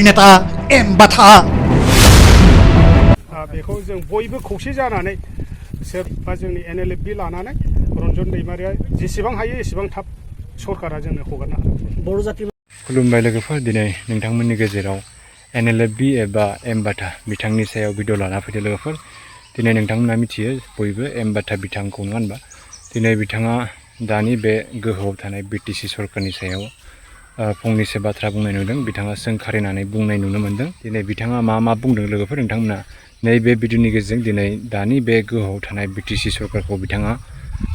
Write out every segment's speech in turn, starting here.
नेता Bata बेखौ जों बयबो खौसे जानानै सोरबा जोंनि NLFB लानानै रन्जन दैमारिया जेसेबां हायो एसेबां थाब सरकारा जोंनो हगारना बर' जाति खुलुमबाय लोगोफोर दिनै नोंथांमोननि गेजेराव NLFB एबा Bata बिथांनि सायाव भिडिअ लाना फैदों लोगोफोर दिनै नोंथांमोना मिथियो बयबो Bata बिथांखौ नङा होनबा दिनै बिथाङा दानि बे गोहोआव थानाय BTC सरकारनि सायाव फंनैसो बाथ्रा बुंनाय नुदों बिथाङा सोंखारिनानै बुंनाय नुनो मोनदों दिनै बिथाङा मा बुंदों लोगोफोर नोंथांमोना नैबे भिडिअनि गेजेरजों दिनै दानि बे गोहोआव थानाय BTC सरकारखौ बिथाङा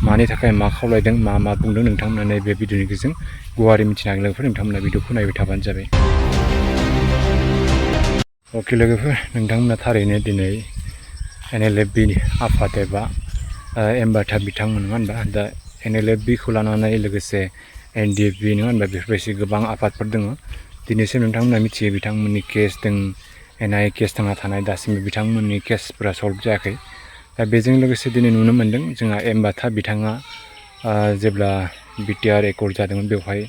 मानि थाखाय मा खावलायदों मा बुंदों नोंथांमोना नैबे भिडिअनि गेजेरजों गुवारै मिथिनो हागोन लोगोफोर नोंथांमोना भिडिअखौ नायबाय थाबानो जाबाय अके लोगोफोर नोंथांमोना थारैनो दिनै NLFB आफाद एबा Bata बिथांमोन नङा होनबा दा NLFB खौ लानानै लोगोसे NDFB नङा होनबा बेफोरबायदि गोबां आफादफोर दङ दिनैसिम नोंथांमोना मिथियो बिथांमोननि केस दं NIA केस थांना थानाय दासिमबो बिथांमोननि केसफोरा सल्भ जायाखै दा बेजों लोगोसे दिनै नुनो मोन्दों जोंहा Bata बिथाङा जेब्ला BTR एकर्ड जादोंमोन बेवहाय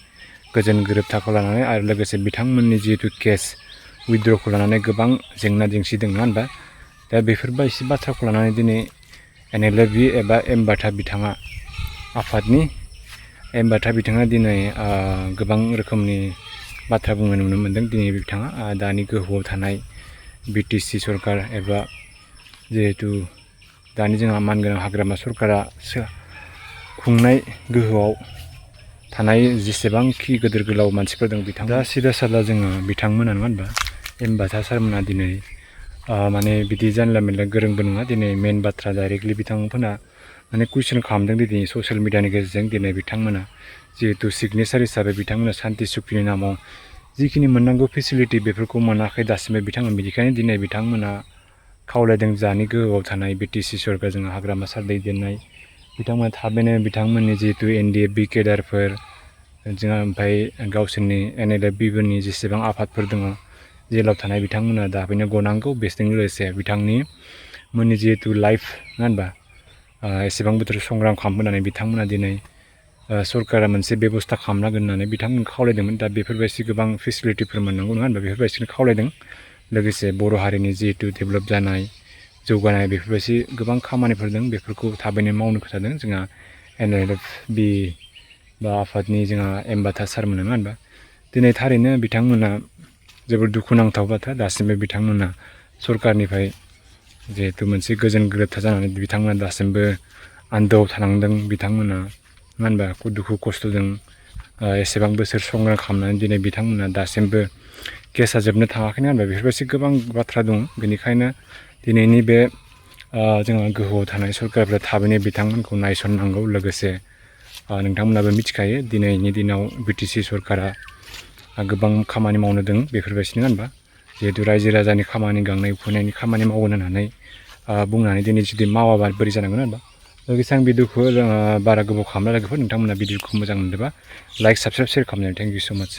गोजोन गोरोबथाखौ लानानै आरो लोगोसे बिथांमोननि जिहेतु केस उइथड्रखौ लानानै गोबां जेंना जेंसि दं नङा होनबा दा बेफोरबायदि बाथ्राखौ लानानै दिनै NLFB एबा Bata बिथाङा आफादनि Bata बिथाङा दिनै गोबां रोखोमनि बाथ्रा बुंनाय नुनो मोन्दों दिनै बिथाङा दानि गोहोआव थानाय BTC सरकार एबा जिहेतु दानि जोंहा मानगोनां हाग्रामा सरकारा खुंनाय गोहोआव थानाय जेसेबांखि गिदिर गोलाव मानसिफोर दं बिथां दा सिदा सादा जोङो बिथांमोना नङा होनबा Bata सारमोना दिनै माने बिदि जानला मेनला गोरोंबो नङा दिनै मेन बाथ्रा डाइरेक्टलि बिथांमोना माने कुइसन खालामदों दिनै ससियेल मिडियानि गेजेरजों दिनै बिथांमोना जिहेतु सिगनेचार हिसाबै बिथांमोना सान्ति सुखिनि नामाव जिखिनि मोननांगौ फेसिलिटि बेफोरखौ मोनाखै दासिमबो बिथांमोन बेनिखायनो दिनै बिथांमोना खावलायदों दानि गोहोआव थानाय BTC सरकार जोंहा हाग्रामा सार दैदेननाय बिथांमोना थाबैनो बिथांमोननि जिहेतु NDFB केडारफोर जोंहा ओमफ्राय गावसोरनि NLFBफोरनि जेसेबां आफादफोर दङ जेलाव थानाय बिथांमोना दाबैनो गनांगौ बेजों लोगोसे बिथांनि मोननि जिहेतु लाइफ नङा होनबा एसेबां बोथोर संग्राम खालामबोनानै बिथांमोना दिनै सरकारा मोनसे बेब'स्था खालामनांगोन होननानै बिथांमोनखौ खावलायदोंमोन दा बेफोरबायदि गोबां फेसिलिटिफोर मोननांगौ नङा होनबा बेफोरबायदिनो खावलायदों लोगोसे बर' हारिनि जिहेतु डेभेलप जानाय जौगानाय बेफोरबायदि गोबां खामानिफोर दं बेफोरखौ थाबैनो मावनो खोथादों जोंहा NLFB बा आफादनि जोंहा Bata सारमोन नङा होनबा दिनै थारैनो बिथांमोना जोबोद दुखुनांथाव बाथ्रा दासिमबो बिथांमोना सरकारनिफ्राय जिहेतु मोनसे गोजोन गोरोबथा जानानै बिथांमोना दासिमबो आन्दोआव थानांदों बिथांमोना नङा होनबा दुखु खस्थ'जों एसेबां बोसोर संग्राम खालामनानै दिनै बिथांमोना दासिमबो केसा जोबनो थाङाखै नङा होनबा बेफोरबायदि गोबां बाथ्रा दं बेनिखायनो दिनैनि बे जोंहा गोहोआव थानाय सरकारफ्रा थाबैनो बिथांमोनखौ नायसननांगौ लोगोसे नोंथांमोनाबो मिथिखायो दिनैनि दिनाव BTC सरकारा गोबां खामानि मावनो दं बेफोरबायदि नङा होनबा जिहेतु रायजो राजानि खामानि गांनाय उखैनायनि खामानि मावगोन होननानै बुंनानै दिनै जुदि मावाबा बोरै जानांगोन होनबा लोगोसे आं भिडिअखौ बारा गोबाव खालामला लोगोफोर नोंथांमोना भिडिअखौ मोजां मोनदोंबा लाइक साबसक्राइब शेयार खालामनानै थेंक इउ सो माच